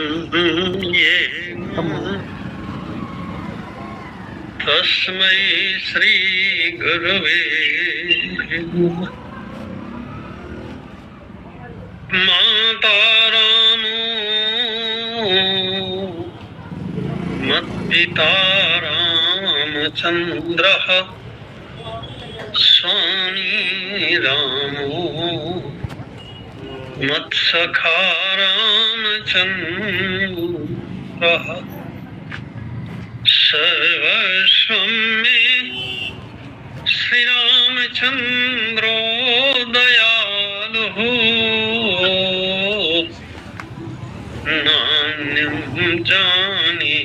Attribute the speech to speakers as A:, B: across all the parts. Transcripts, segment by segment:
A: ये तस्मै श्री गुरुवे माता रामो मत्पिता रामचन्द्रः स्वामी रामो मत्सखा रामचन्द्रः सर्वस्वं मे श्री रामचन्द्रो दयालुः नान्यं जाने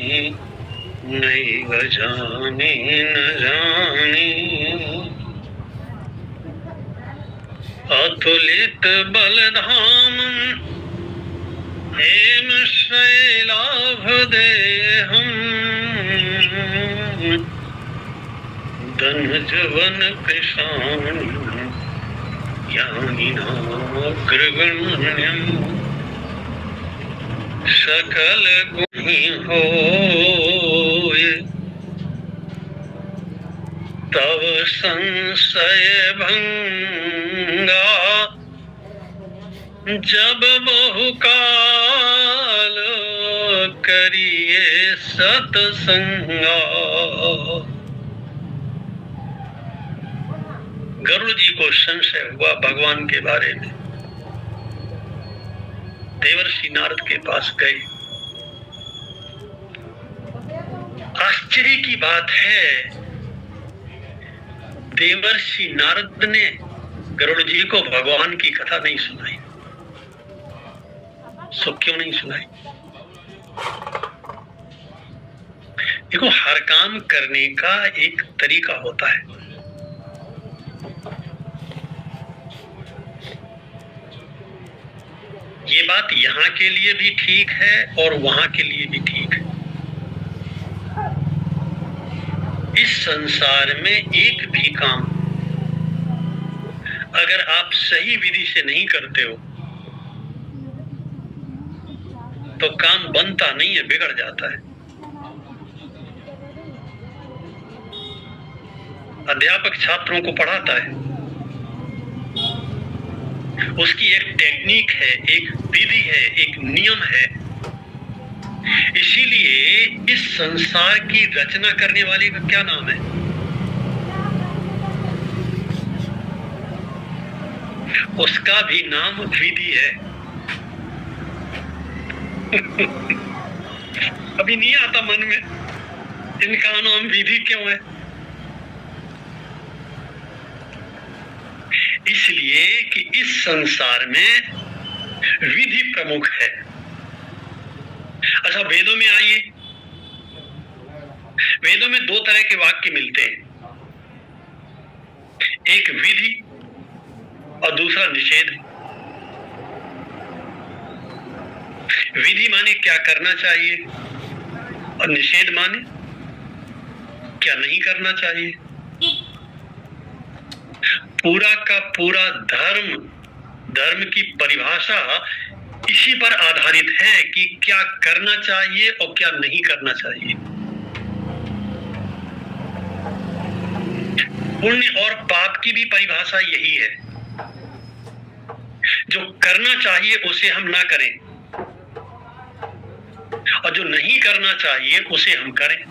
A: नैव जाने न जाने अतुलित बलधामं हेम शैलाभदेहं धनुजवन कृशानं ज्ञानिनाग्रगण्यं सकल गुणी होय तव संशय भंगा जब बहुकाल करिए सतसंगा। गरुड़ जी को संशय हुआ भगवान के बारे में। देवर्षि नारद के पास गए। आश्चर्य की बात है, देवर्षि नारद ने गरुड़ जी को भगवान की कथा नहीं सुनाई। सो क्यों नहीं सुनाई? देखो, हर काम करने का एक तरीका होता है। ये बात यहाँ के लिए भी ठीक है और वहां के लिए भी ठीक है। इस संसार में एक भी काम अगर आप सही विधि से नहीं करते हो तो काम बनता नहीं है, बिगड़ जाता है। अध्यापक छात्रों को पढ़ाता है, उसकी एक टेक्निक है, एक विधि है, एक नियम है। इसीलिए इस संसार की रचना करने वाले का क्या नाम है? उसका भी नाम विधि है। अभी नहीं आता मन में इनका नाम विधि क्यों है? इसलिए कि इस संसार में विधि प्रमुख है। अच्छा, वेदों में आइए, वेदों में दो तरह के वाक्य मिलते हैं, एक विधि और दूसरा निषेध। विधि माने क्या करना चाहिए और निषेध माने क्या नहीं करना चाहिए। पूरा का पूरा धर्म की परिभाषा इसी पर आधारित है कि क्या करना चाहिए और क्या नहीं करना चाहिए। पुण्य और पाप की भी परिभाषा यही है। जो करना चाहिए उसे हम ना करें और जो नहीं करना चाहिए उसे हम करें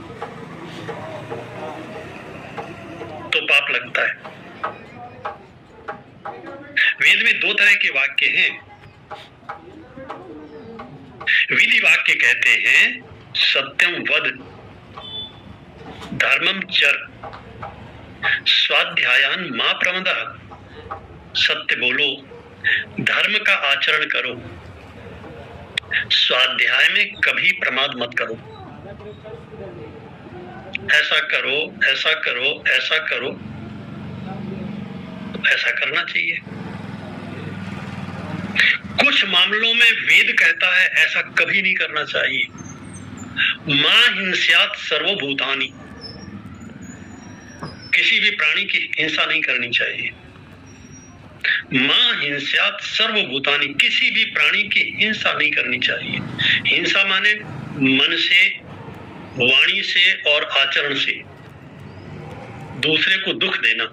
A: तो पाप लगता है। वेद में दो तरह के वाक्य हैं। विधि वाक्य कहते हैं सत्यम वद धर्मम चर स्वाध्यायान मा प्रमदः। सत्य बोलो, धर्म का आचरण करो, स्वाध्याय में कभी प्रमाद मत करो। ऐसा करो, ऐसा करो, ऐसा करो, ऐसा करना चाहिए। कुछ मामलों में वेद कहता है ऐसा कभी नहीं करना चाहिए। मां हिंस्यात् सर्वभूतानि, किसी भी प्राणी की हिंसा नहीं करनी चाहिए। मां हिंस्यात् सर्वभूतानि, किसी भी प्राणी की हिंसा नहीं करनी चाहिए। हिंसा माने मन से, वाणी से और आचरण से दूसरे को दुख देना,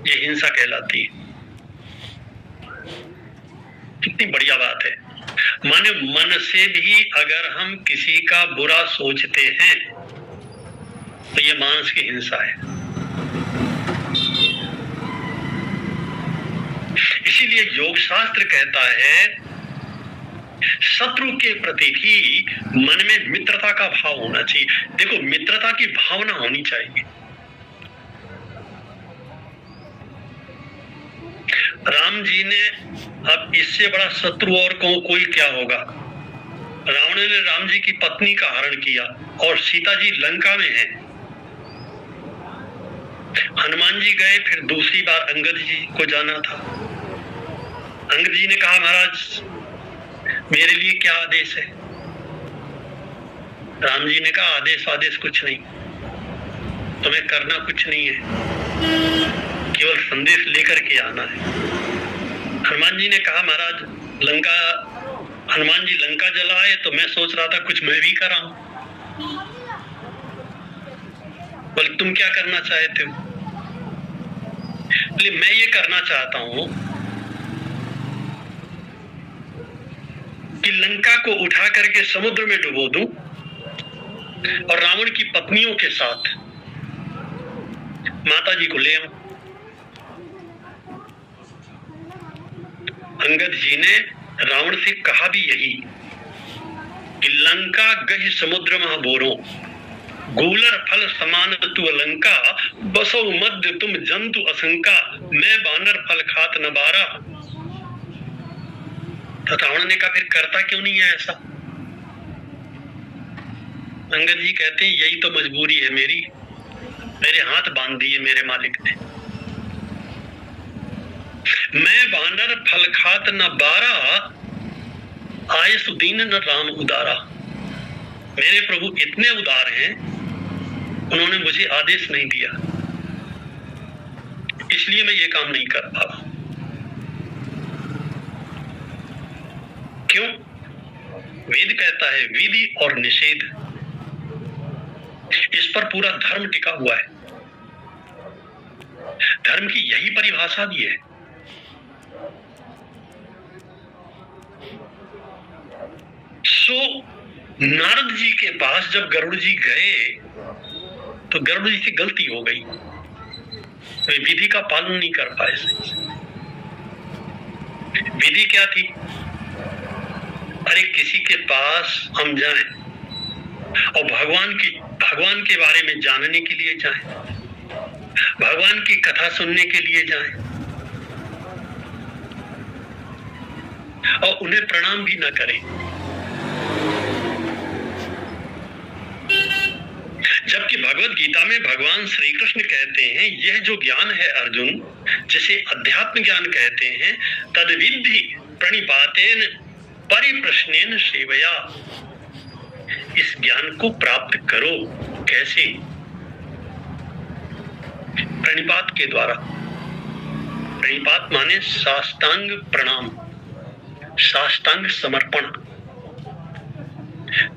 A: ये हिंसा कहलाती है। कितनी बढ़िया बात है। माने मन से भी अगर हम किसी का बुरा सोचते हैं तो ये मानस की हिंसा है। इसीलिए योग शास्त्र कहता है शत्रु के प्रति भी मन में मित्रता का भाव होना चाहिए। देखो, मित्रता की भावना होनी चाहिए। राम जी ने, अब इससे बड़ा शत्रु और कोई क्या होगा। रावण ने राम जी की पत्नी का हरण किया और सीता जी लंका में हैं। हनुमान जी गए, फिर दूसरी बार अंगद जी को जाना था। अंगद जी ने कहा, महाराज मेरे लिए क्या आदेश है? राम जी ने कहा, आदेश कुछ नहीं, तुम्हें करना कुछ नहीं है, केवल संदेश लेकर के आना है। हनुमान जी ने कहा, महाराज हनुमान जी लंका जलाए तो मैं सोच रहा था कुछ मैं भी कराऊं। बोले, तुम क्या करना चाहते हो? बोले, मैं ये करना चाहता हूं कि लंका को उठा करके समुद्र में डुबो दूं और रावण की पत्नियों के साथ माता जी को ले आऊं। अंगद जी ने रावण से कहा भी यही कि लंका गहि समुद्र महाबोरो, गूलर फल समान तु लंका, बसो मध्य तुम जंतु असंका, मैं बानर फल खात न बारा। तो रावण ने कहा, फिर करता क्यों नहीं है ऐसा? अंगद जी कहते हैं, यही तो मजबूरी है मेरी, मेरे हाथ बांध दिए मेरे मालिक ने। मैं बानर फल खात न बारा, आए सुदीन न राम उदारा। मेरे प्रभु इतने उदार हैं, उन्होंने मुझे आदेश नहीं दिया, इसलिए मैं ये काम नहीं कर पा रहा। क्यों? वेद कहता है विधि और निषेध, इस पर पूरा धर्म टिका हुआ है। धर्म की यही परिभाषा भी है। सो नारद जी के पास जब गरुड़ जी गए तो गरुड़ जी से गलती हो गई, वे विधि का पालन नहीं कर पाए। विधि क्या थी? अरे किसी के पास हम जाएं और भगवान के बारे में जानने के लिए जाएं, भगवान की कथा सुनने के लिए जाएं और उन्हें प्रणाम भी ना करें। जबकि भगवत गीता में भगवान श्री कृष्ण कहते हैं, यह जो ज्ञान है अर्जुन, जिसे अध्यात्म ज्ञान कहते हैं, तद्विद्धि प्रणिपातेन परिप्रश्नेन सेवया। इस ज्ञान को प्राप्त करो। कैसे? प्रणिपात के द्वारा। प्रणिपात माने साष्टांग प्रणाम, साष्टांग समर्पण।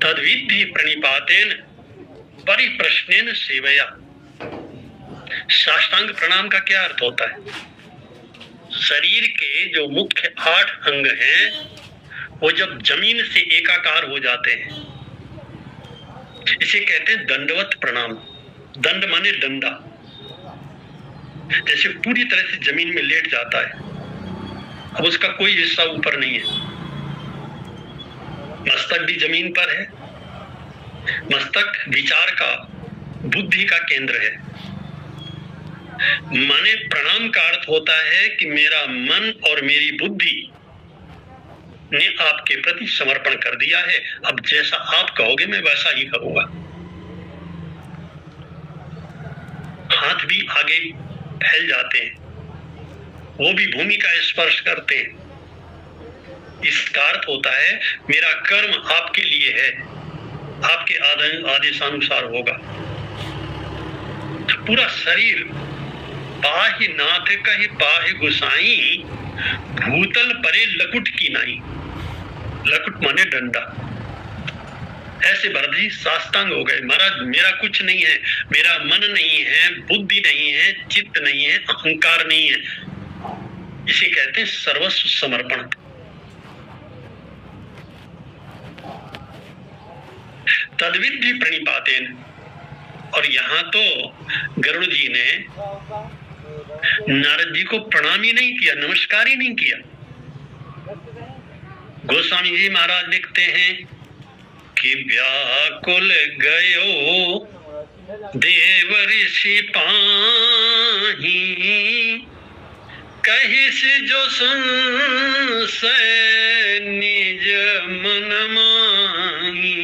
A: तद्विद्धि प्रणिपातेन परिप्रश्नेन सेवया। साष्टांग प्रणाम का क्या अर्थ होता है? शरीर के जो मुख्य 8 अंग हैं वो जब जमीन से एकाकार हो जाते हैं, इसे कहते हैं दंडवत प्रणाम। दंड माने डंडा, जैसे पूरी तरह से जमीन में लेट जाता है, अब उसका कोई हिस्सा ऊपर नहीं है। मस्तक भी जमीन पर है। मस्तक विचार का, बुद्धि का केंद्र है। माने प्रणाम का अर्थ होता है कि मेरा मन और मेरी बुद्धि ने आपके प्रति समर्पण कर दिया है, अब जैसा आप कहोगे मैं वैसा ही करूंगा। हाथ भी आगे फैल जाते हैं, वो भी भूमि का स्पर्श करते हैं। इसका अर्थ होता है मेरा कर्म आपके लिए है, आपके आदेशानुसार होगा। पूरा शरीर पाहि नाथ कहि पाहि गुसाई, भूतल परे लकुट की नाई। लकुट माने डंडा। ऐसे भरत जी साष्टांग हो गए, महाराज मेरा कुछ नहीं है, मेरा मन नहीं है, बुद्धि नहीं है, चित्त नहीं है, अहंकार नहीं है। इसे कहते हैं सर्वस्व समर्पण। तद्विद्धि प्रणिपातेन। और यहाँ तो गरुड़ जी ने नारद जी को प्रणाम ही नहीं किया, नमस्कार ही नहीं किया। गोस्वामी जी महाराज लिखते हैं कि व्याकुल गयो देव ऋषि पाही, कहिस जो संशय निज मन माही।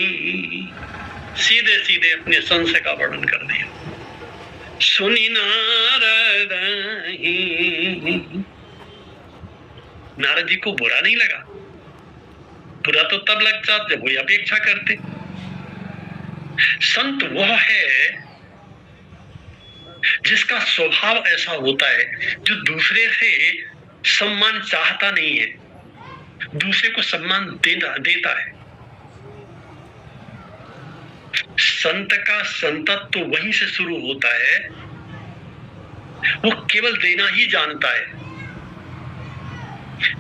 A: सीधे सीधे अपने संशय का वर्णन कर दिया। सुनी नारद, नारद जी को बुरा नहीं लगा। बुरा तो तब लगता जब वही अपेक्षा करते। संत वह है जिसका स्वभाव ऐसा होता है जो दूसरे से सम्मान चाहता नहीं है, दूसरे को सम्मान देता है। संत का संतत्व तो वहीं से शुरू होता है, वो केवल देना ही जानता है,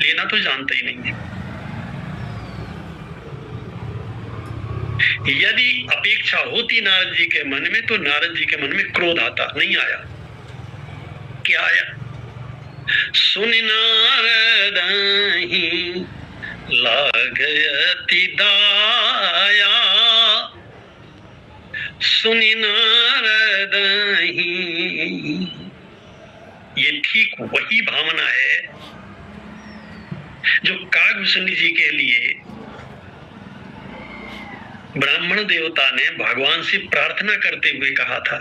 A: लेना तो जानता ही नहीं है। यदि अपेक्षा होती नारद जी के मन में तो नारद जी के मन में क्रोध आता, नहीं आया। क्या आया? सुन नारद लागयति दाया, सुनि नारद। ये ठीक वही भावना है जो कागभूषणी जी के लिए ब्राह्मण देवता ने भगवान से प्रार्थना करते हुए कहा था,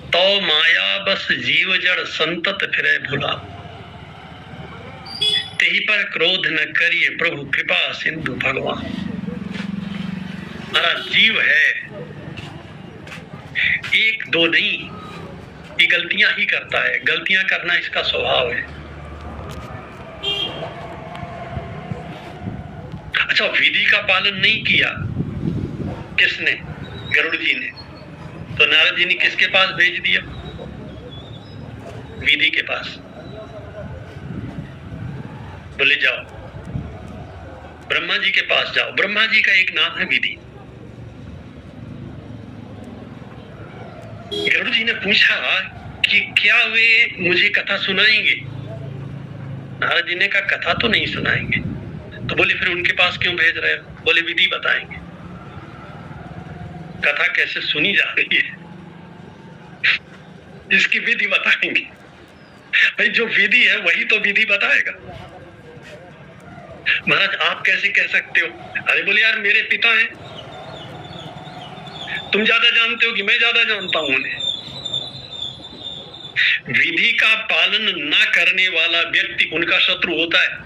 A: तो माया बस जीव जड़ संतत फिरे भुला, तेहि पर क्रोध न करिए प्रभु कृपा सिंधु भगवान। हमारा जीव है, एक दो नहीं, ये गलतियां ही करता है, गलतियां करना इसका स्वभाव है। अच्छा, विधि का पालन नहीं किया किसने? गरुड़ जी ने। तो नारद जी ने किसके पास भेज दिया? विधि के पास। बोले जाओ ब्रह्मा जी के पास जाओ। ब्रह्मा जी का एक नाम है विधि। गरुड़ जी ने पूछा कि क्या वे मुझे कथा सुनाएंगे? नारद जी ने कहा कथा तो नहीं सुनाएंगे। तो बोले फिर उनके पास क्यों भेज रहे हो? बोले विधि बताएंगे। कथा कैसे सुनी जा रही है इसकी विधि बताएंगे। भाई जो विधि है वही तो विधि बताएगा। महाराज आप कैसे कह सकते हो? अरे बोले यार मेरे पिता हैं, तुम ज्यादा जानते हो कि मैं ज्यादा जानता हूं उन्हें। विधि का पालन ना करने वाला व्यक्ति उनका शत्रु होता है।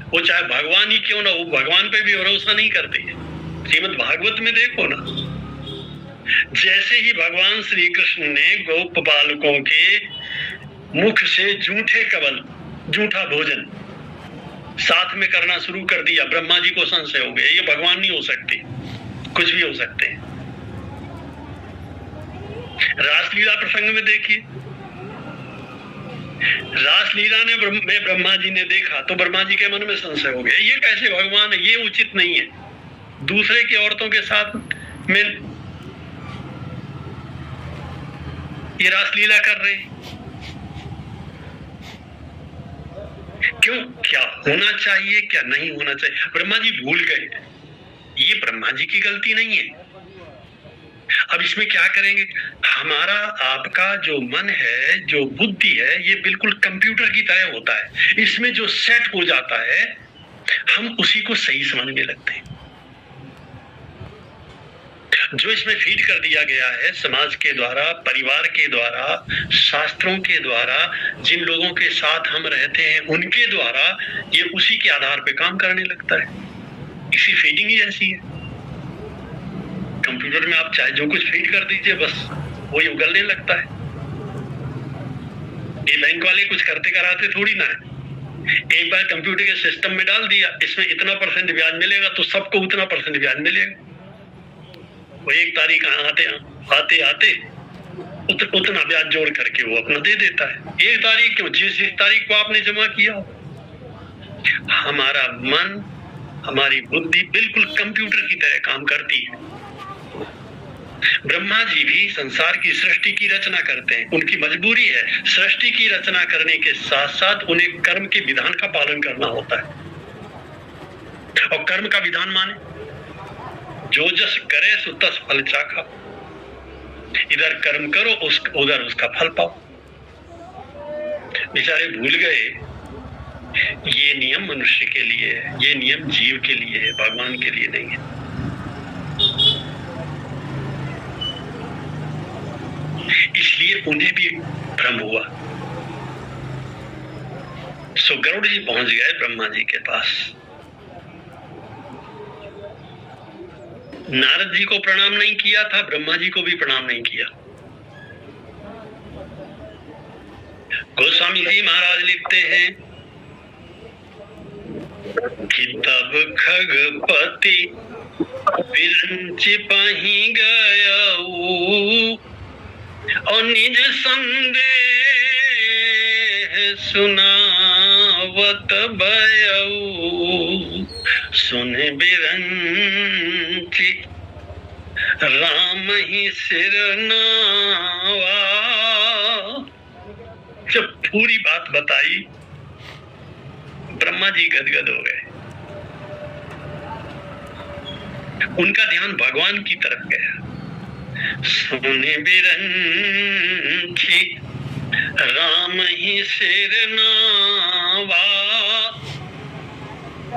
A: वो चाहे भगवान ही क्यों ना हो, भगवान पे भी भरोसा नहीं करते हैं। श्रीमद् भागवत में देखो ना, जैसे ही भगवान श्री कृष्ण ने गोप बालकों के मुख से झूठे कवल, झूठा भोजन साथ में करना शुरू कर दिया, ब्रह्मा जी को संशय हो गया, ये भगवान नहीं हो सकते, कुछ भी हो सकते हैं। रासलीला प्रसंग में देखिए, रासलीला में ब्रह्मा जी ने देखा तो ब्रह्मा जी के मन में संशय हो गया, ये कैसे भगवान है, ये उचित नहीं है। दूसरे की औरतों के साथ में ये रासलीला कर रहे हैं। क्यों? क्या होना चाहिए क्या नहीं होना चाहिए, ब्रह्मा जी भूल गए। ये ब्रह्मा जी की गलती नहीं है। अब इसमें क्या करेंगे? हमारा आपका जो मन है, जो बुद्धि है, ये बिल्कुल कंप्यूटर की तरह होता है। इसमें जो सेट हो जाता है हम उसी को सही समझने लगते हैं। जो इसमें फीड कर दिया गया है समाज के द्वारा, परिवार के द्वारा, शास्त्रों के द्वारा, जिन लोगों के साथ हम रहते हैं उनके द्वारा, ये उसी के आधार पे काम करने लगता है। इसी फीडिंग ही ऐसी है। कंप्यूटर में आप चाहे जो कुछ फीड कर दीजिए, बस वही उगलने लगता है। ये बैंक वाले कुछ करते कराते थोड़ी ना है। एक बार कंप्यूटर के सिस्टम में डाल दिया, इसमें इतना % ब्याज मिलेगा तो सबको उतना % ब्याज मिलेगा। वो एक तारीख आते आते उतना ब्याज जोड़ करके वो अपना दे देता है। एक तारीख क्यों, जिस तारीख को आपने जमा किया। हमारा मन, हमारी बुद्धि बिल्कुल कंप्यूटर की तरह काम करती है। ब्रह्मा जी भी संसार की सृष्टि की रचना करते हैं, उनकी मजबूरी है। सृष्टि की रचना करने के साथ साथ उन्हें कर्म के विधान का पालन करना होता है। और कर्म का विधान माने जो जस करे सो तस फल चाखा। इधर कर्म करो, उधर उसका फल पाओ। बेचारे भूल गए ये नियम मनुष्य के लिए है, ये नियम जीव के लिए है, भगवान के लिए नहीं है। इसलिए उन्हें भी भ्रम हुआ। सो गरुड़ जी पहुंच गए ब्रह्मा जी के पास। नारद जी को प्रणाम नहीं किया था, ब्रह्मा जी को भी प्रणाम नहीं किया। गोस्वामी जी महाराज लिखते हैं कि तब खगपति विरंच पही गयऊ और निज संदेह सुनावत भयऊ। सुने बिरंची राम ही सिर नावा। जब पूरी बात बताई ब्रह्मा जी गदगद हो गए। उनका ध्यान भगवान की तरफ गया। सुने बिरंची राम ही सिर नावा।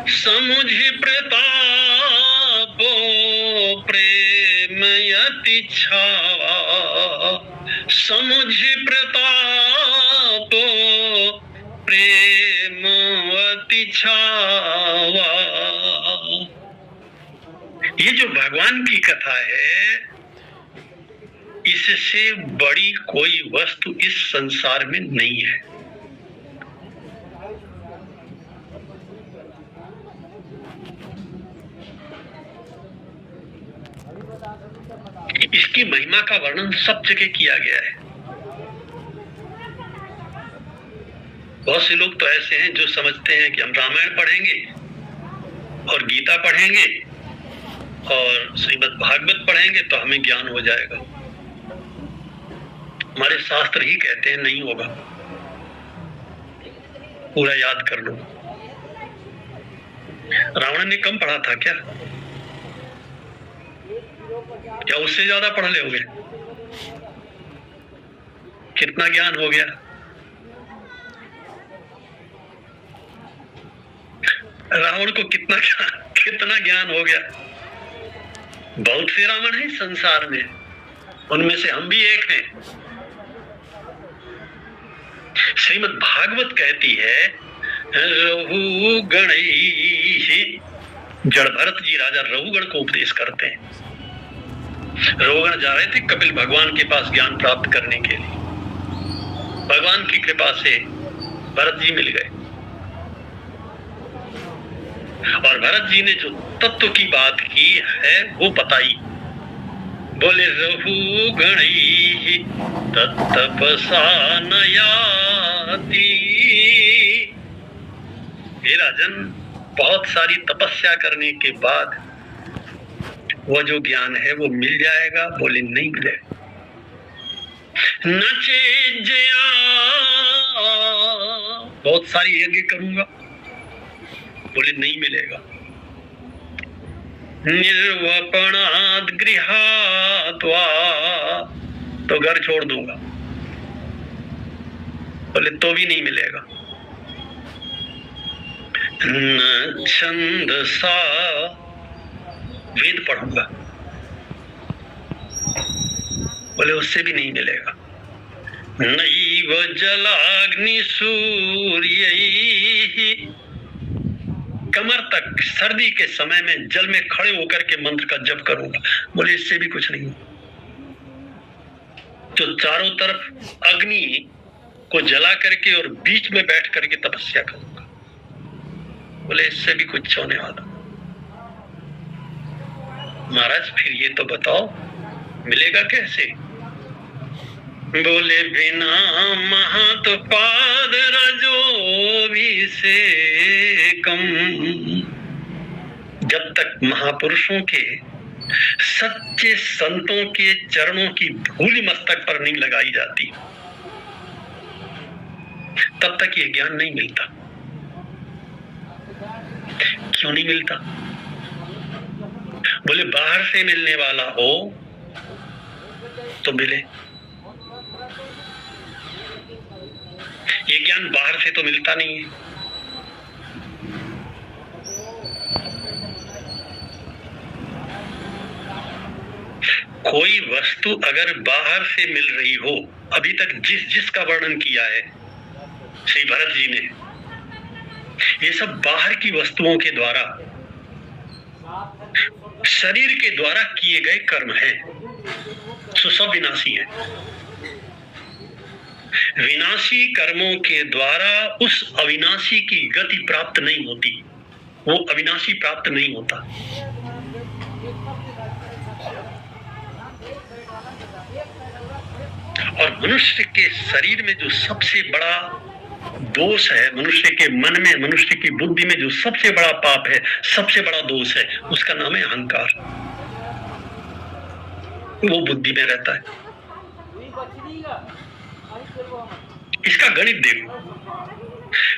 A: समुझ प्रतापो प्रेम यति छावा। समुझ प्रतापो प्रेम अति छावा। ये जो भगवान की कथा है, इससे बड़ी कोई वस्तु इस संसार में नहीं है। इसकी महिमा का वर्णन सब जगह किया गया है। बहुत से लोग तो ऐसे हैं जो समझते हैं कि हम रामायण पढ़ेंगे और गीता पढ़ेंगे और श्रीमद् भागवत पढ़ेंगे तो हमें ज्ञान हो जाएगा। हमारे शास्त्र ही कहते हैं नहीं होगा, पूरा याद कर लो। रावण ने कम पढ़ा था क्या? क्या उससे ज्यादा पढ़ लोगे? कितना ज्ञान हो गया? रावण को कितना ज्ञान हो गया? बहुत से रावण हैं संसार में, उनमें से हम भी एक हैं। श्रीमद् भागवत कहती है रघुगण ही, जड़ भरत जी राजा रघुगण को उपदेश करते हैं। रघुगण जा रहे थे कपिल भगवान के पास ज्ञान प्राप्त करने के लिए। भगवान की कृपा से भरत जी मिल गए और भरत जी ने जो तत्व की बात की है वो बताई। बोले रघुगण ही तत्तपसा न याति। हे राजन, बहुत सारी तपस्या करने के बाद वो जो ज्ञान है वो मिल जाएगा? बोले नहीं मिलेगा। नचे जया, बहुत सारी यज्ञ करूंगा, बोले नहीं मिलेगा। निर्वपणाद गृहात्वा, तो घर छोड़ दूंगा, बोले तो भी नहीं मिलेगा। न छंदसा, वेद पढ़ूंगा, बोले उससे भी नहीं मिलेगा। नैव जलाग्नि सूर्य, कमर तक सर्दी के समय में जल में खड़े होकर के मंत्र का जप करूंगा, बोले इससे भी कुछ नहीं। तो चारों तरफ अग्नि को जला करके और बीच में बैठ करके तपस्या करूंगा। बोले इससे भी कुछ होने वाला। महाराज फिर ये तो बताओ मिलेगा कैसे? बोले बिना महत्पाद रजो भी से कम। जब तक महापुरुषों के सच्चे संतों के चरणों की धूलि मस्तक पर नहीं लगाई जाती तब तक ये ज्ञान नहीं मिलता। क्यों नहीं मिलता? बोले बाहर से मिलने वाला हो तो मिले। ये ज्ञान बाहर से तो मिलता नहीं है। कोई वस्तु अगर बाहर से मिल रही हो, अभी तक जिसका वर्णन किया है श्री भरत जी ने, ये सब बाहर की वस्तुओं के द्वारा, शरीर के द्वारा किए गए कर्म हैं, तो सब विनाशी है। विनाशी कर्मों के द्वारा उस अविनाशी की गति प्राप्त नहीं होती, वो अविनाशी प्राप्त नहीं होता। और मनुष्य के शरीर में जो सबसे बड़ा दोष है, मनुष्य के मन में, मनुष्य की बुद्धि में जो सबसे बड़ा पाप है, सबसे बड़ा दोष है, उसका नाम है अहंकार। वो बुद्धि में रहता है। इसका गणित देखो,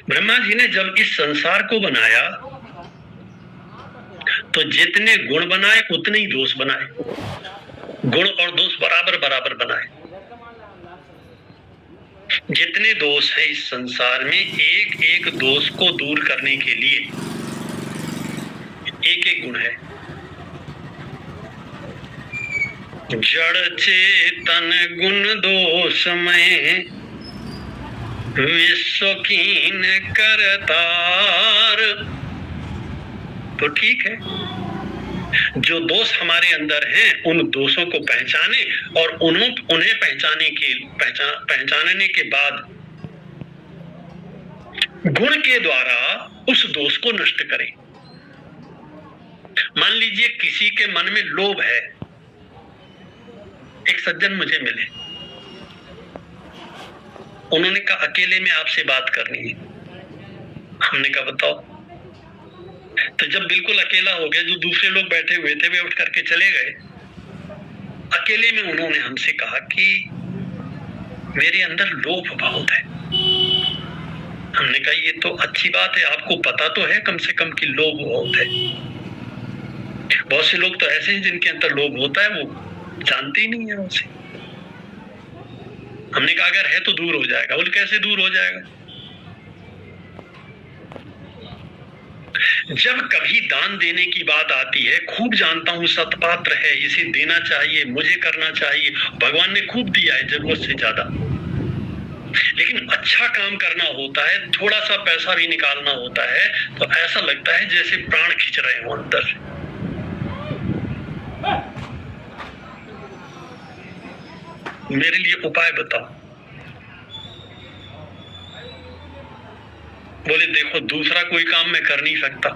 A: ब्रह्मा जी ने जब इस संसार को बनाया तो जितने गुण बनाए उतने ही दोष बनाए, गुण और दोष बराबर बराबर बनाए। जितने दोष है इस संसार में, एक एक दोष को दूर करने के लिए एक एक गुण है। जड़ चेतन गुण दोषमय विश्व कीन करतार। तो ठीक है, जो दोष हमारे अंदर हैं उन दोषों को पहचाने और उन्हें पहचानने के बाद गुण के द्वारा उस दोष को नष्ट करें। मान लीजिए किसी के मन में लोभ है। एक सज्जन मुझे मिले, उन्होंने कहा अकेले में आपसे बात करनी है। हमने कहा बताओ। तो जब बिल्कुल अकेला हो गया, जो दूसरे लोग बैठे हुए थे वे उठ करके चले गए। अकेले में उन्होंने हमसे कहा कि मेरे अंदर लोभ बहुत है। हमने कहा ये तो अच्छी बात है, आपको पता तो है कम से कम कि लोभ बहुत है। बहुत से लोग तो ऐसे हैं जिनके अंदर लोभ होता है, वो जानते ही नहीं है उसे। हमने कहा अगर है तो दूर हो जाएगा। बोले कैसे दूर हो जाएगा? जब कभी दान देने की बात आती है, खूब जानता हूं सत्पात्र है, इसे देना चाहिए, मुझे करना चाहिए, भगवान ने खूब दिया है जरूरत से ज्यादा, लेकिन अच्छा काम करना होता है, थोड़ा सा पैसा भी निकालना होता है, तो ऐसा लगता है जैसे प्राण खींच रहे हो अंदर से। मेरे लिए उपाय बताओ। बोले देखो दूसरा कोई काम मैं कर नहीं सकता,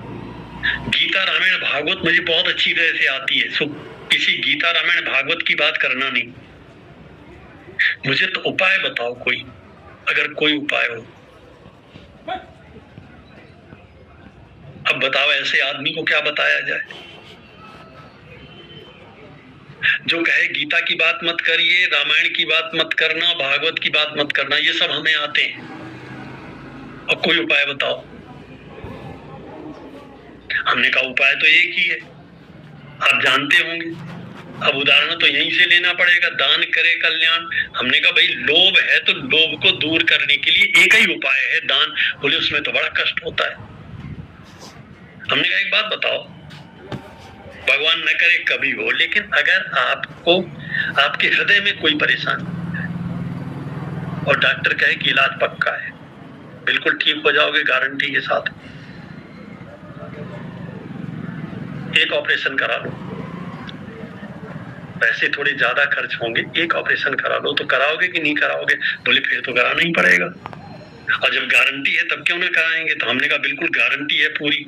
A: गीता रामायण भागवत मुझे बहुत अच्छी तरह से आती है, सो किसी गीता रामायण भागवत की बात करना नहीं, मुझे तो उपाय बताओ कोई, अगर कोई उपाय हो। अब बताओ ऐसे आदमी को क्या बताया जाए जो कहे गीता की बात मत करिए, रामायण की बात मत करना, भागवत की बात मत करना, ये सब हमें आते हैं। अब कोई उपाय बताओ। हमने कहा उपाय तो एक ही है, आप जानते होंगे। अब उदाहरण तो यहीं से लेना पड़ेगा, दान करे कल्याण। हमने कहा भाई लोभ है तो लोभ को दूर करने के लिए एक ही उपाय है, दान। बोले उसमें तो बड़ा कष्ट होता है। हमने कहा एक बात बताओ, भगवान न करे कभी हो, लेकिन अगर आपको आपके हृदय में कोई परेशानी और डॉक्टर कहे कि इलाज पक्का है, बिल्कुल ठीक हो जाओगे गारंटी के साथ, एक ऑपरेशन करा लो, पैसे थोड़े ज्यादा खर्च होंगे, एक ऑपरेशन करा लो। तो कराओगे कि नहीं कराओगे? बोले फिर तो कराना ही पड़ेगा, और जब गारंटी है तब क्यों ना कराएंगे? तो हमने कहा बिल्कुल गारंटी है पूरी।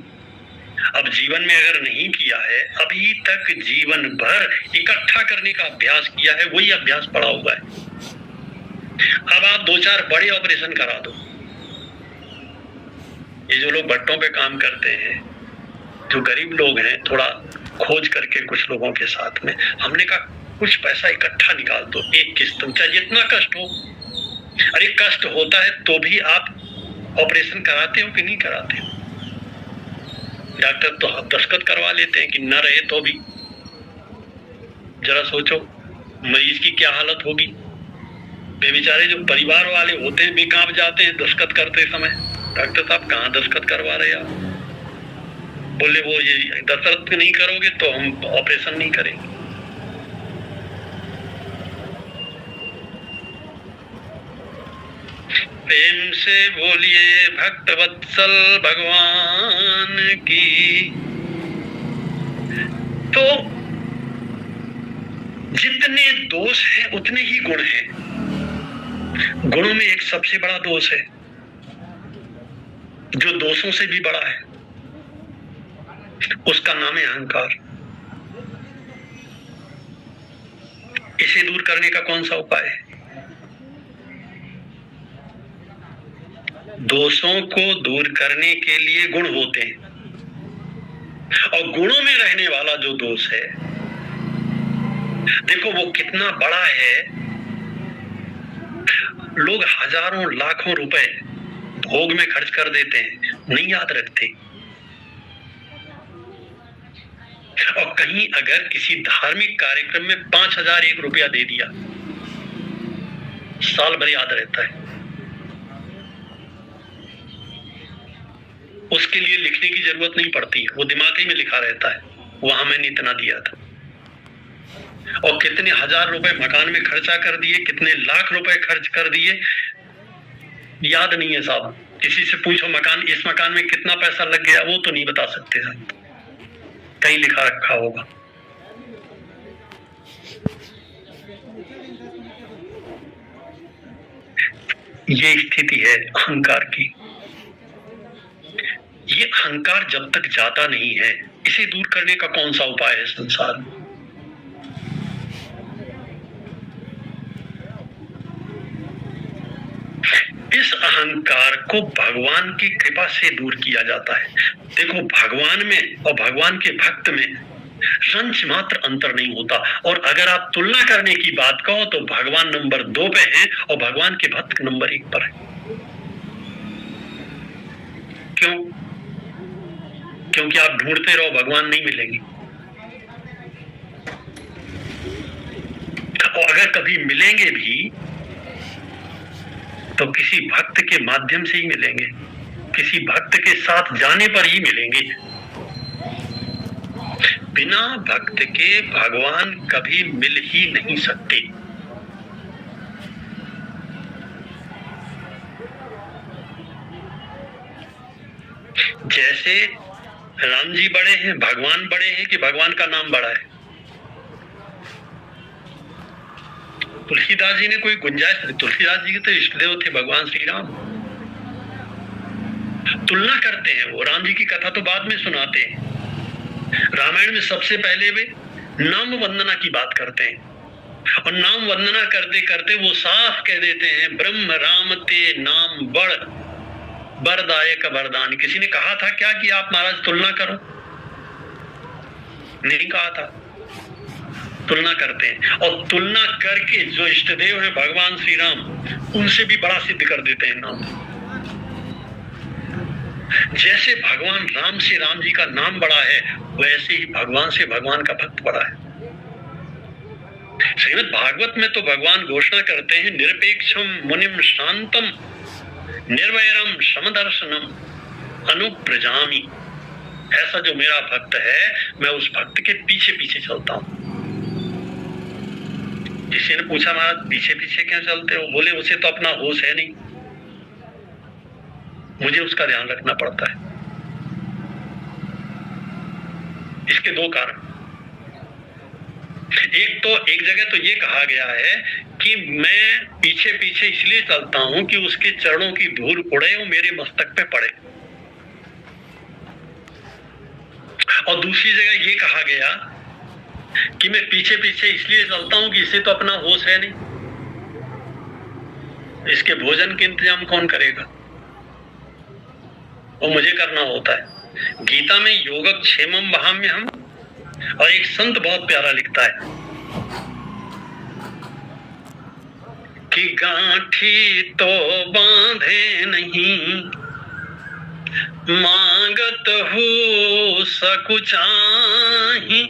A: अब जीवन में अगर नहीं किया है, अभी तक जीवन भर इकट्ठा करने का अभ्यास किया है, वही अभ्यास पड़ा हुआ है। अब आप 2-4 बड़े ऑपरेशन करा दो। ये जो लोग भट्टों पे काम करते हैं, जो गरीब लोग हैं, थोड़ा खोज करके कुछ लोगों के साथ में हमने कहा कुछ पैसा इकट्ठा निकाल दो, एक किस्त, चाहे जितना कष्ट हो। अरे कष्ट होता है तो भी आप ऑपरेशन कराते हो कि नहीं कराते हो? डॉक्टर तो दस्तखत करवा लेते हैं कि न रहे तो भी। जरा सोचो मरीज की क्या हालत होगी। बेचारे जो परिवार वाले होते हैं, वे कांप जाते हैं दस्तखत करते समय। डॉक्टर साहब कहाँ दस्तखत करवा रहे आप? बोले वो ये दस्तखत नहीं करोगे तो हम ऑपरेशन नहीं करेंगे। प्रेम से बोलिए भक्त वत्सल भगवान की। तो जितने दोष हैं उतने ही गुण हैं। गुणों में एक सबसे बड़ा दोष है जो दोषों से भी बड़ा है, उसका नाम है अहंकार। इसे दूर करने का कौन सा उपाय है? दोषों को दूर करने के लिए गुण होते हैं, और गुणों में रहने वाला जो दोष है, देखो वो कितना बड़ा है। लोग हजारों लाखों रुपए भोग में खर्च कर देते हैं, नहीं याद रखते। और कहीं अगर किसी धार्मिक कार्यक्रम में 5,001 रुपया दे दिया, साल भर याद रहता है। उसके लिए लिखने की जरूरत नहीं पड़ती, वो दिमाग ही में लिखा रहता है, वहां मैंने इतना दिया था। और कितने हजार रुपए मकान में खर्चा कर दिए, कितने लाख रुपए खर्च कर दिए, याद नहीं है साहब। किसी से पूछो मकान, इस मकान में कितना पैसा लग गया, वो तो नहीं बता सकते साहब, कहीं लिखा रखा होगा। ये स्थिति है अहंकार की। ये अहंकार जब तक जाता नहीं है, इसे दूर करने का कौन सा उपाय है संसार में? इस अहंकार को भगवान की कृपा से दूर किया जाता है। देखो भगवान में और भगवान के भक्त में रंच मात्र अंतर नहीं होता। और अगर आप तुलना करने की बात कहो तो भगवान नंबर 2 पे हैं और भगवान के भक्त नंबर 1 पर है। क्यों? क्योंकि आप ढूंढते रहो, भगवान नहीं मिलेंगे। और अगर कभी मिलेंगे भी तो किसी भक्त के माध्यम से ही मिलेंगे, किसी भक्त के साथ जाने पर ही मिलेंगे। बिना भक्त के भगवान कभी मिल ही नहीं सकते। जैसे राम जी बड़े हैं, भगवान बड़े हैं, कि भगवान का नाम बड़ा है। तुलसीदास जी ने कोई गुंजाइश, तुलसीदास जी के तो इष्टदेव थे भगवान श्री राम। तुलना करते हैं वो, राम जी की कथा तो बाद में सुनाते हैं। रामायण में सबसे पहले वे नाम वंदना की बात करते हैं, और नाम वंदना करते करते वो साफ कह देते हैं, ब्रह्म राम ते नाम बड़ वरदायक वरदान। किसी ने कहा था क्या कि आप महाराज तुलना करो? नहीं कहा था। तुलना करते हैं, और तुलना करके जो इष्टदेव है भगवान श्री राम, उनसे भी बड़ा सिद्ध कर देते हैं नाम। जैसे भगवान राम से राम जी का नाम बड़ा है, वैसे ही भगवान से भगवान का भक्त बड़ा है। श्रीमद् भागवत में तो भगवान घोषणा करते हैं, निरपेक्षम मुनिम शांतम निर्वैरम समदर्शनम अनुप्रजामी। ऐसा जो मेरा भक्त है, मैं उस भक्त के पीछे पीछे चलता हूं। किसी ने पूछा महाराज पीछे पीछे क्यों चलते हो? बोले उसे तो अपना होश है नहीं, मुझे उसका ध्यान रखना पड़ता है। इसके 2 कारण। एक जगह तो ये कहा गया है कि मैं पीछे पीछे इसलिए चलता हूं कि उसके चरणों की धूल उड़े और मेरे मस्तक पे पड़े। और दूसरी जगह ये कहा गया कि मैं पीछे पीछे इसलिए चलता हूं कि इसे तो अपना होश है नहीं, इसके भोजन के इंतजाम कौन करेगा, वो मुझे करना होता है। गीता में योगक्षेमम वहाम्यहम्, और एक संत बहुत प्यारा लिखता है कि गांठी तो बांधे नहीं, मांगत हो सकुचाही,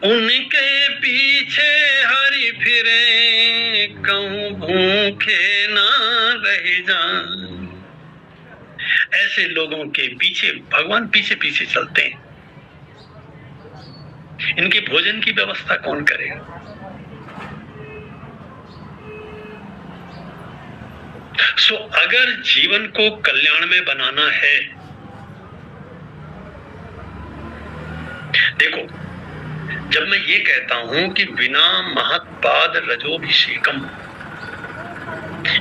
A: उनके पीछे हरि फिरे, कहूं भूखे ना रह जाएं। ऐसे लोगों के पीछे भगवान पीछे पीछे चलते हैं, इनके भोजन की व्यवस्था कौन करेगा? अगर जीवन को कल्याण में बनाना है, देखो, जब मैं ये कहता हूं कि बिना महत्पाद रजोभिषेकम,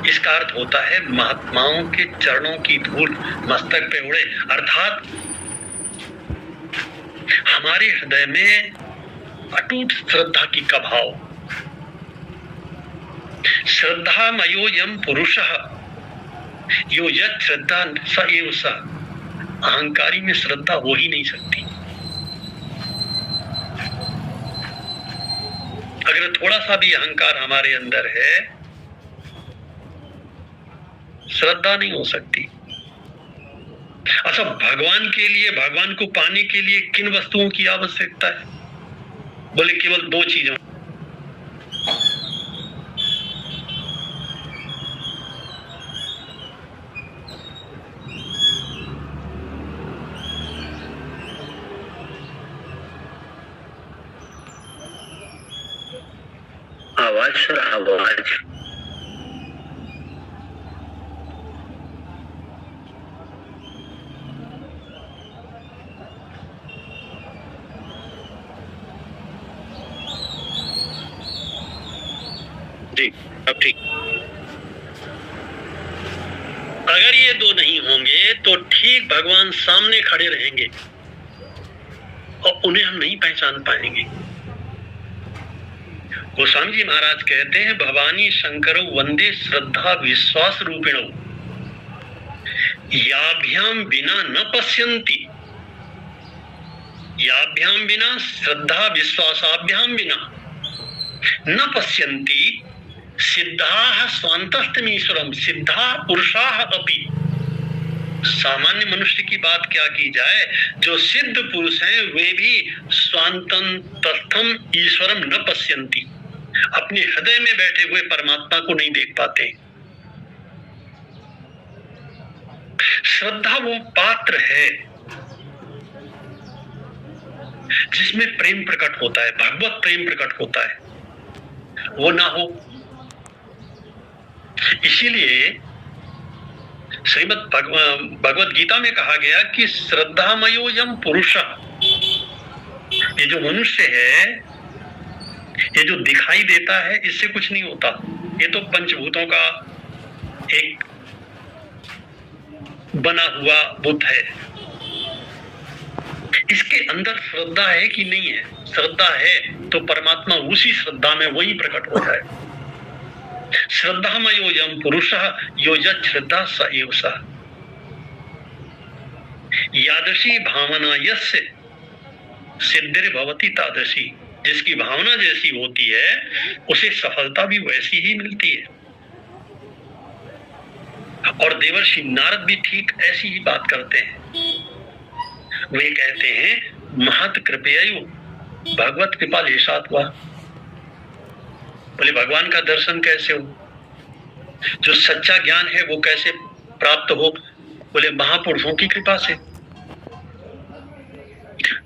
A: इसका अर्थ होता है महात्माओं के चरणों की धूल मस्तक पे उड़े, अर्थात हमारे हृदय में अटूट श्रद्धा की का भाव। श्रद्धा मयोयम पुरुषः यो यत् श्रद्धा स एव स। अहंकारी में श्रद्धा हो ही नहीं सकती। अगर थोड़ा सा भी अहंकार हमारे अंदर है, श्रद्धा नहीं हो सकती। अच्छा, भगवान के लिए, भगवान को पाने के लिए किन वस्तुओं की आवश्यकता है? बोले केवल 2 चीजों।
B: आवाज सर, आवाज।
A: जी, अब ठीक। अगर ये 2 नहीं होंगे तो ठीक भगवान सामने खड़े रहेंगे और उन्हें हम नहीं पहचान पाएंगे। गोस्वामी जी महाराज कहते हैं, भवानी शंकरो वंदे श्रद्धा विश्वास रूपिणो, याभ्याम बिना न पश्यन्ति, याभ्याम बिना श्रद्धा विश्वासाभ्याम बिना न पश्यन्ति, सिद्धाः स्वान्तस्थमीश्वरम, सिद्धा पुरुषाः अपि। सामान्य मनुष्य की बात क्या की जाए, जो सिद्ध पुरुष हैं वे भी स्वांतं तस्थम ईश्वरम न पश्यन्ति, अपने हृदय में बैठे हुए परमात्मा को नहीं देख पाते। श्रद्धा वो पात्र है जिसमें प्रेम प्रकट होता है, भगवत प्रेम प्रकट होता है, वो ना हो। इसीलिए श्रीमद् भगवत गीता में कहा गया कि श्रद्धामयोयम पुरुषः, ये जो मनुष्य है, ये जो दिखाई देता है, इससे कुछ नहीं होता। ये तो पंचभूतों का एक बना हुआ बुत है। इसके अंदर श्रद्धा है कि नहीं है? श्रद्धा है तो परमात्मा उसी श्रद्धा में वही प्रकट हो जाए। श्रद्धामयोयम पुरुषः यो यत् श्रद्धा स एव स। यादृशी भावना यस्य सिद्धिर्भवति तादृशी, जिसकी भावना जैसी होती है उसे सफलता भी वैसी ही मिलती है। और देवर्षि नारद भी ठीक ऐसी ही बात करते हैं। वे कहते हैं, महत कृपया भगवत कृपा लेशात हुआ। बोले भगवान का दर्शन कैसे हो, जो सच्चा ज्ञान है वो कैसे प्राप्त हो? बोले महापुरुषों की कृपा से।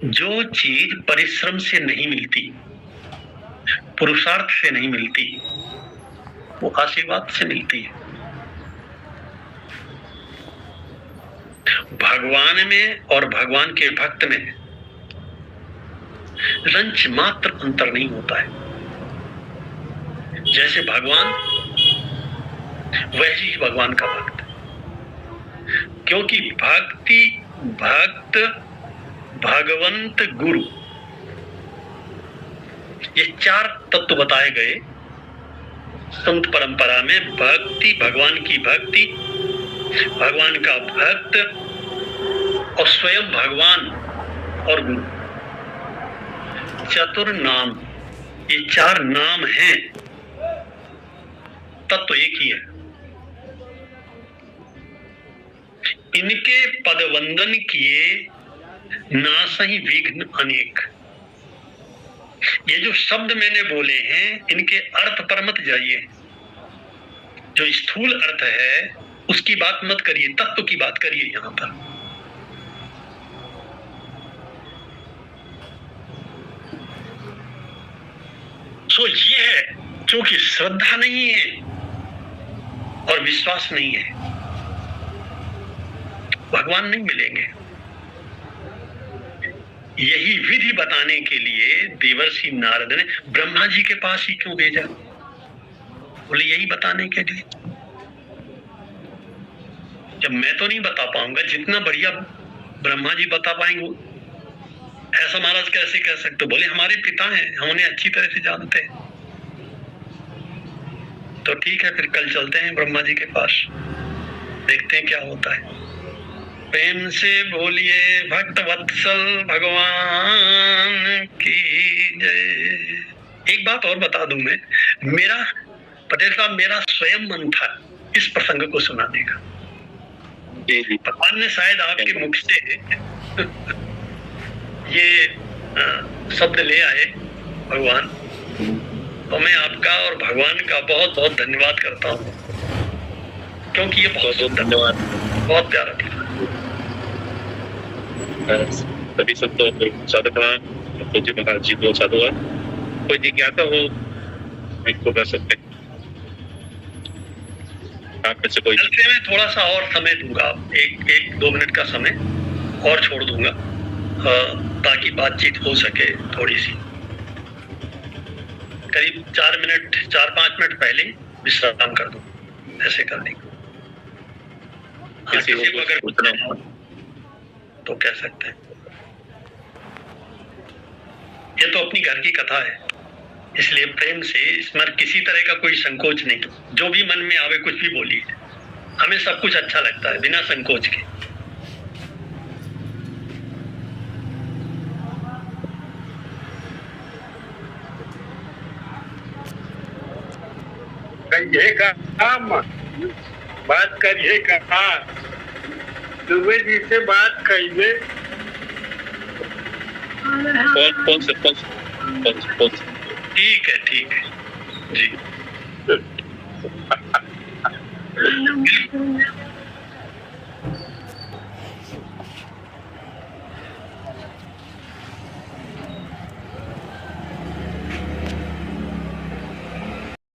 A: जो चीज परिश्रम से नहीं मिलती, पुरुषार्थ से नहीं मिलती, वो आशीर्वाद से मिलती है। भगवान में और भगवान के भक्त में रंच मात्र अंतर नहीं होता है। जैसे भगवान वैसे ही भगवान का भक्त, क्योंकि भक्त भगवंत गुरु, ये चार तत्व बताए गए संत परंपरा में। भक्ति, भगवान की भक्ति, भगवान का भक्त और स्वयं भगवान और गुरु, चतुर नाम, ये चार नाम हैं, तत्व एक ही है। इनके पदवंदन किए नासहि विघ्न अनेक। ये जो शब्द मैंने बोले हैं, इनके अर्थ पर मत जाइए। जो स्थूल अर्थ है उसकी बात मत करिए, तत्व की बात करिए यहां पर। सो ये है, क्योंकि श्रद्धा नहीं है और विश्वास नहीं है, भगवान नहीं मिलेंगे। यही विधि बताने के लिए देवर्षि नारद ने ब्रह्मा जी के पास ही क्यों भेजा? बोले यही बताने के लिए। जब मैं तो नहीं बता पाऊंगा, जितना बढ़िया ब्रह्मा जी बता पाएंगे, ऐसा महाराज कैसे कह सकते? बोले हमारे पिता हैं, हम उन्हें अच्छी तरह से जानते हैं। तो ठीक है, फिर कल चलते हैं ब्रह्मा जी के पास, देखते हैं क्या होता है। प्रेम से बोलिए भक्त वत्सल भगवान की जय। एक बात और बता दूं मैं, मेरा पटेल साहब, मेरा स्वयं मन था इस प्रसंग को सुनाने का। भगवान ने शायद आपके मुख से ये शब्द ले आए भगवान, तो मैं आपका और भगवान का बहुत बहुत धन्यवाद करता हूँ, क्योंकि ये बहुत धन्यवाद, बहुत प्यारा था।
C: सभी संतों को साधुवान, पूज्य महाराज जी को साधुवान। कोई जिज्ञासा हो इनको कर सकते हैं आप में से कोई?
A: चलते में थोड़ा सा और समय दूंगा, एक 2 मिनट का समय और छोड़ दूंगा, ताकि बातचीत हो सके थोड़ी सी। करीब 4-5 मिनट पहले विश्राम कर दूं, ऐसे कर देंगे। किसी को अगर पूछना हो तो कह सकते हैं। ये तो अपनी घर की कथा है, इसलिए प्रेम से इसमें किसी तरह का कोई संकोच नहीं। जो भी मन में आवे कुछ भी बोलिए, हमें सब कुछ अच्छा लगता है बिना संकोच के।
D: कहिए काम, बात करिए कहा, दुबे जी से बात कहिए।
C: कौन से
A: ठीक है जी।